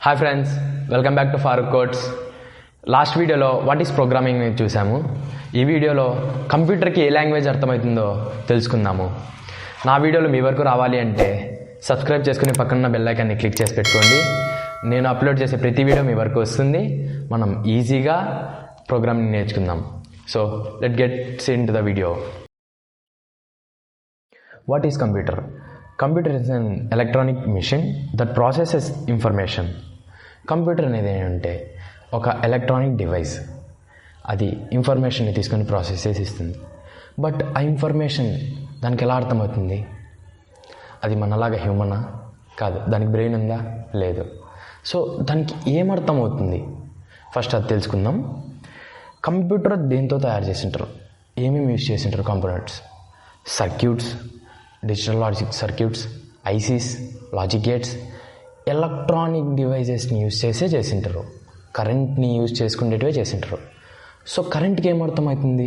Hi friends, welcome back to Farooq codes. Last వీడియోలో what is programming చూసాము. ఈ వీడియోలో కంప్యూటర్కి ఏ లాంగ్వేజ్ అర్థమవుతుందో తెలుసుకుందాము. నా వీడియోలు మీ వరకు రావాలి అంటే సబ్స్క్రైబ్ చేసుకుని పక్కన బెల్ ఐకాన్ని క్లిక్ చేసి పెట్టుకోండి. నేను అప్లోడ్ చేసే ప్రతి వీడియో మీ వరకు వస్తుంది. మనం ఈజీగా ప్రోగ్రామింగ్ నేర్చుకుందాం. So let gets into the video. What is computer? Computer is an electronic machine that processes information. Computer అనేది ఏంటంటే ఒక ఎలక్ట్రానిక్ డివైస్. అది ఇన్ఫర్మేషన్ని తీసుకొని ప్రాసెస్ చేసి ఇస్తుంది. బట్ ఆ ఇన్ఫర్మేషన్ దానికి ఎలా అర్థమవుతుంది? అది మనలాగా హ్యూమనా? కాదు. దానికి బ్రెయిన్ ఉందా? లేదు. సో దానికి ఏమర్థమవుతుంది? ఫస్ట్ అది తెలుసుకుందాం. కంప్యూటర్ దేంతో తయారు చేసింటారు? ఏమేమి యూజ్ చేసింటారు? Components, circuits, digital logic circuits, ICs, logic gates, electronic డివైజెస్ని యూజ్ చేసింటారు. కరెంట్ని యూజ్ చేసుకునేటివే చేసింటారు. సో కరెంట్కి ఏం అర్థమవుతుంది?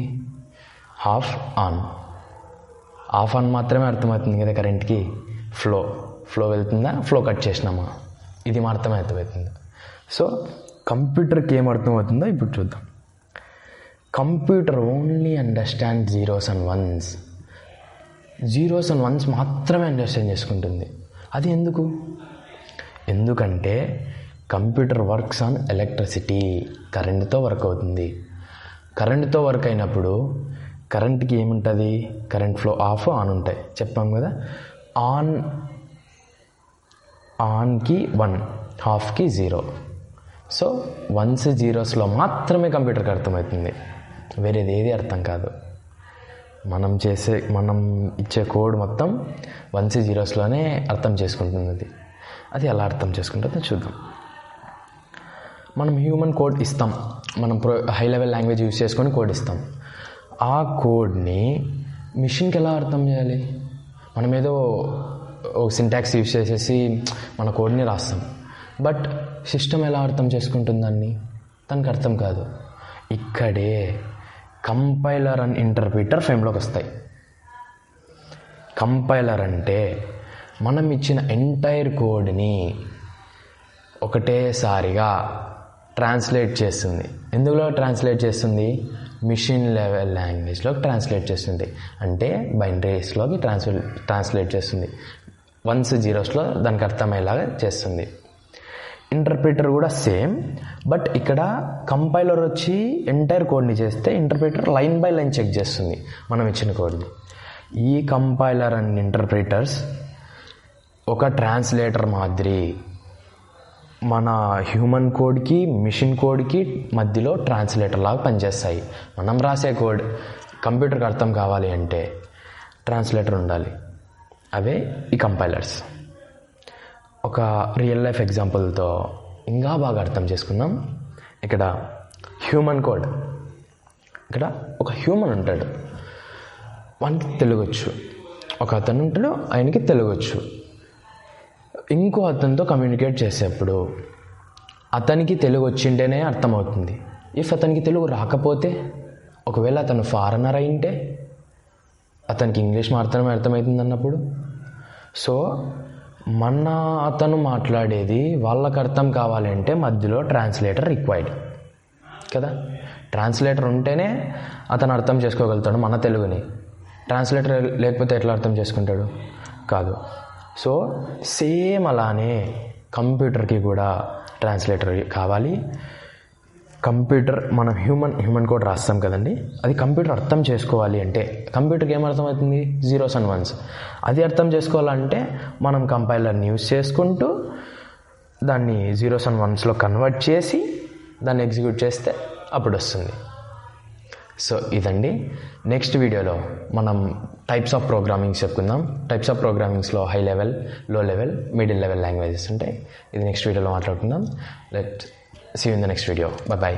ఆఫ్ ఆన్ మాత్రమే అర్థమవుతుంది కదా కరెంట్కి. ఫ్లో వెళ్తుందా, ఫ్లో కట్ చేసినామా, ఇది మాత్రమే అర్థమవుతుంది. సో కంప్యూటర్కి ఏం అర్థమవుతుందో ఇప్పుడు చూద్దాం. Computer only understand zeros and once మాత్రమే అండర్స్టాండ్ చేసుకుంటుంది. అది ఎందుకంటే కంప్యూటర్ వర్క్స్ ఆన్ ఎలక్ట్రిసిటీ, కరెంటుతో వర్క్ అవుతుంది. కరెంటుతో వర్క్ అయినప్పుడు కరెంట్కి ఏముంటుంది? కరెంట్ ఫ్లో ఆఫ్ ఆన్ ఉంటాయి, చెప్పాం కదా. ఆన్కి 1, ఆఫ్కి 0. సో 1s 0sలో మాత్రమే కంప్యూటర్కి అర్థమవుతుంది. వేరేది ఏది అర్థం కాదు. మనం ఇచ్చే కోడ్ మొత్తం 1s 0sలోనే అర్థం చేసుకుంటుంది. అది ఎలా అర్థం చేసుకుంటుందో చూద్దాం. మనం హ్యూమన్ కోడ్ ఇస్తాం. మనం హై లెవెల్ లాంగ్వేజ్ యూజ్ చేసుకొని కోడ్ ఇస్తాం. ఆ కోడ్ని మిషన్కి ఎలా అర్థం చేయాలి? మనం ఏదో సింటాక్స్ యూజ్ చేసేసి మన కోడ్ని రాస్తాం. బట్ సిస్టమ్ ఎలా అర్థం చేసుకుంటుంది దానికి అర్థం కాదు. ఇక్కడే కంపైలర్ అండ్ ఇంటర్ప్రిటర్ ఫ్రేమ్లోకి వస్తాయి. కంపైలర్ అంటే మనం ఇచ్చిన ఎంటైర్ కోడ్ని ఒకటేసారిగా ట్రాన్స్లేట్ చేస్తుంది. ఎందులో ట్రాన్స్లేట్ చేస్తుంది? మిషన్ లెవెల్ లాంగ్వేజ్లోకి ట్రాన్స్లేట్ చేస్తుంది. అంటే బైనరీస్లోకి ట్రాన్స్లేట్ చేస్తుంది. 1s 0sలో దానికి అర్థమయ్యేలాగా చేస్తుంది. ఇంటర్ప్రిటర్ కూడా సేమ్. బట్ ఇక్కడ కంపైలర్ వచ్చి ఎంటైర్ కోడ్ని చేస్తే interpreter line by line check చేస్తుంది మనం ఇచ్చిన కోడ్ని. ఈ కంపైలర్ అండ్ ఇంటర్ప్రిటర్స్ ఒక ట్రాన్స్లేటర్ మాదిరి మన హ్యూమన్ కోడ్కి మిషన్ కోడ్కి మధ్యలో ట్రాన్స్లేటర్ లాగా పనిచేస్తాయి. మనం రాసే కోడ్ కంప్యూటర్కి అర్థం కావాలి అంటే ట్రాన్స్లేటర్ ఉండాలి. అవే ఈ కంపైలర్స్. ఒక రియల్ లైఫ్ ఎగ్జాంపుల్తో ఇంకా బాగా అర్థం చేసుకుందాం. ఇక్కడ హ్యూమన్ కోడ్. ఇక్కడ ఒక హ్యూమన్ ఉంటాడు, వానికి తెలుగొచ్చు. ఒక అతను ఉంటాడు, ఆయనకి తెలుగొచ్చు. ఇంకో అతనితో కమ్యూనికేట్ చేసేప్పుడు అతనికి తెలుగు వచ్చింటేనే అర్థమవుతుంది. ఇఫ్ అతనికి తెలుగు రాకపోతే, ఒకవేళ అతను ఫారెనర్ అయింటే అతనికి ఇంగ్లీష్ మాత్రమే అర్థమవుతుంది అన్నప్పుడు. సో అతను మాట్లాడేది వాళ్ళకి అర్థం కావాలంటే మధ్యలో ట్రాన్స్లేటర్ రిక్వైర్డ్ కదా. ట్రాన్స్లేటర్ ఉంటేనే అతను అర్థం చేసుకోగలుగుతాడు మన తెలుగుని. ట్రాన్స్లేటర్ లేకపోతే ఎట్లా అర్థం చేసుకుంటాడు? కాదు. సో సేమ్ అలానే కంప్యూటర్కి కూడా ట్రాన్స్లేటర్ కావాలి. కంప్యూటర్ మనం హ్యూమన్ కోడ్ రాస్తాం కదండి, అది కంప్యూటర్ అర్థం చేసుకోవాలి అంటే కంప్యూటర్కి ఏం అర్థమవుతుంది? 0s and 1s. అది అర్థం చేసుకోవాలంటే మనం కంపైలర్ని యూజ్ చేసుకుంటూ దాన్ని 0s and 1sలో కన్వర్ట్ చేసి దాన్ని ఎగ్జిక్యూట్ చేస్తే అప్పుడు వస్తుంది. సో ఇదండి. నెక్స్ట్ వీడియోలో మనం టైప్స్ ఆఫ్ ప్రోగ్రామింగ్స్ చెప్పుకుందాం. టైప్స్ ఆఫ్ ప్రోగ్రామింగ్స్లో high level, low level, middle level languages ఉంటాయి. ఇది నెక్స్ట్ వీడియోలో మాట్లాడుకుందాం. Let see you in the next video. By.